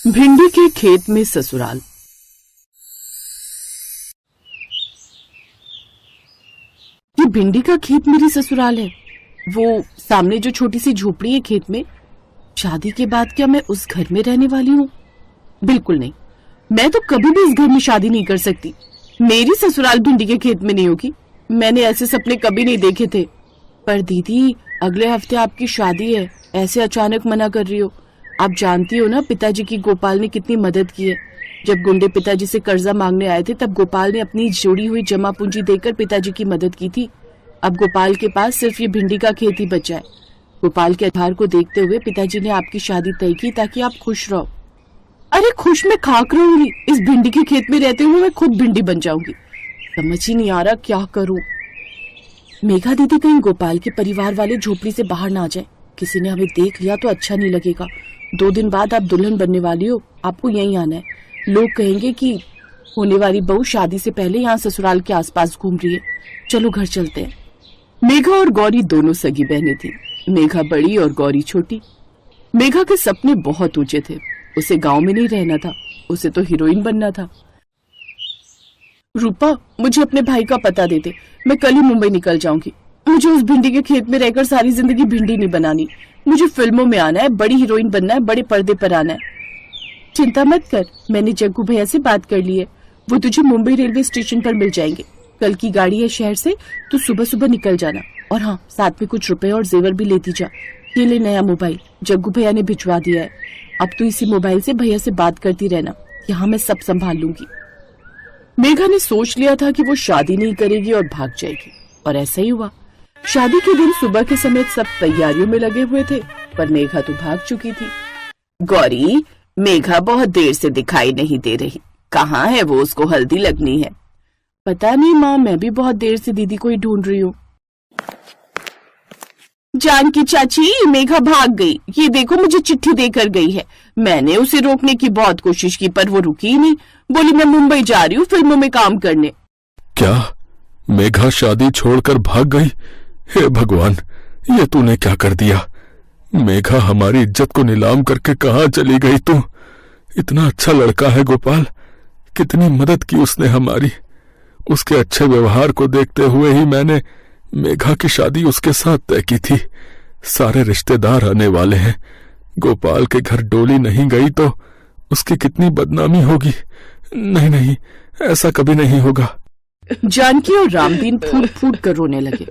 भिंडी के खेत में ससुराल। ये भिंडी का खेत मेरी ससुराल है। वो सामने जो छोटी सी झोपड़ी है खेत में। शादी के बाद क्या मैं उस घर में रहने वाली हूँ? बिल्कुल नहीं। मैं तो कभी भी इस घर में शादी नहीं कर सकती। मेरी ससुराल भिंडी के खेत में नहीं होगी। मैंने ऐसे सपने कभी नहीं देखे थे। पर दीदी, अगले हफ्ते आपकी शादी है, ऐसे अचानक मना कर रही हो? आप जानती हो ना पिताजी की गोपाल ने कितनी मदद की है। जब गुंडे पिताजी से कर्जा मांगने आए थे तब गोपाल ने अपनी जोड़ी हुई जमा पूंजी देकर पिताजी की मदद की थी। अब गोपाल के पास सिर्फ ये भिंडी का खेत ही बचा है। गोपाल के आधार को देखते हुए पिताजी ने आपकी शादी तय की ताकि आप खुश रहो। अरे खुश मैं खाक रहूंगी? इस भिंडी के खेत में रहते हुए मैं खुद भिंडी बन जाऊंगी। समझ ही नहीं आ रहा क्या करूं। मेघा दीदी कहीं गोपाल के परिवार वाले झोपड़ी से बाहर ना आ जाए। किसी ने हमें देख लिया तो अच्छा नहीं लगेगा। 2 दिन बाद आप दुल्हन बनने वाली हो, आपको यहीं आना है। लोग कहेंगे कि होने वाली बहू शादी से पहले यहाँ ससुराल के आसपास घूम रही है। चलो घर चलते हैं। मेघा और गौरी दोनों सगी बहनें थी। मेघा बड़ी और गौरी छोटी। मेघा के सपने बहुत ऊंचे थे। उसे गांव में नहीं रहना था, उसे तो हीरोइन बनना था। रूपा, मुझे अपने भाई का पता दे दे। मैं कल ही मुंबई निकल जाऊंगी। मुझे उस भिंडी के खेत में रहकर सारी जिंदगी भिंडी नहीं बनानी। मुझे फिल्मों में आना है, बड़ी हीरोइन बनना है, बड़े पर्दे पर आना है। चिंता मत कर, मैंने जग्गू भैया से बात कर ली है। वो तुझे मुंबई रेलवे स्टेशन पर मिल जाएंगे। कल की गाड़ी है शहर से, तो सुबह सुबह निकल जाना। और हाँ, साथ में कुछ रुपए और जेवर भी लेती जा। ये ले नया मोबाइल, जग्गू भैया ने भिजवा दिया है। अब तू इसी मोबाइल से भैया से बात करती रहना। यहाँ मैं सब संभाल लूंगी। मेघा ने सोच लिया था कि वो शादी नहीं करेगी और भाग जाएगी, और ऐसा ही हुआ। शादी के दिन सुबह के समय सब तैयारियों में लगे हुए थे, पर मेघा तो भाग चुकी थी। गौरी, मेघा बहुत देर से दिखाई नहीं दे रही। कहाँ है वो? उसको हल्दी लगनी है। पता नहीं माँ, मैं भी बहुत देर से दीदी को ही ढूंढ रही हूँ। जानकी चाची, मेघा भाग गई। ये देखो, मुझे चिट्ठी देकर गई है। मैंने उसे रोकने की बहुत कोशिश की पर वो रुकी ही नहीं। बोली मैं मुंबई जा रही हूँ फिल्मों में काम करने। क्या मेघा शादी छोड़कर भाग गई? हे भगवान, ये तूने क्या कर दिया? मेघा हमारी इज्जत को नीलाम करके कहाँ चली गई तू? इतना अच्छा लड़का है गोपाल, कितनी मदद की उसने हमारी। उसके अच्छे व्यवहार को देखते हुए ही मैंने मेघा की शादी उसके साथ तय की थी। सारे रिश्तेदार आने वाले हैं। गोपाल के घर डोली नहीं गई तो उसकी कितनी बदनामी होगी। नहीं नहीं, ऐसा कभी नहीं होगा। जानकी और रामदीन फूट फूट कर रोने लगे।